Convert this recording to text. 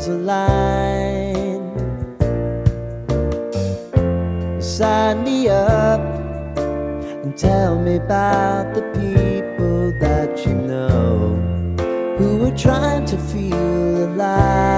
stars align. Sign me up and tell me about the people that you know who are trying to feel alive.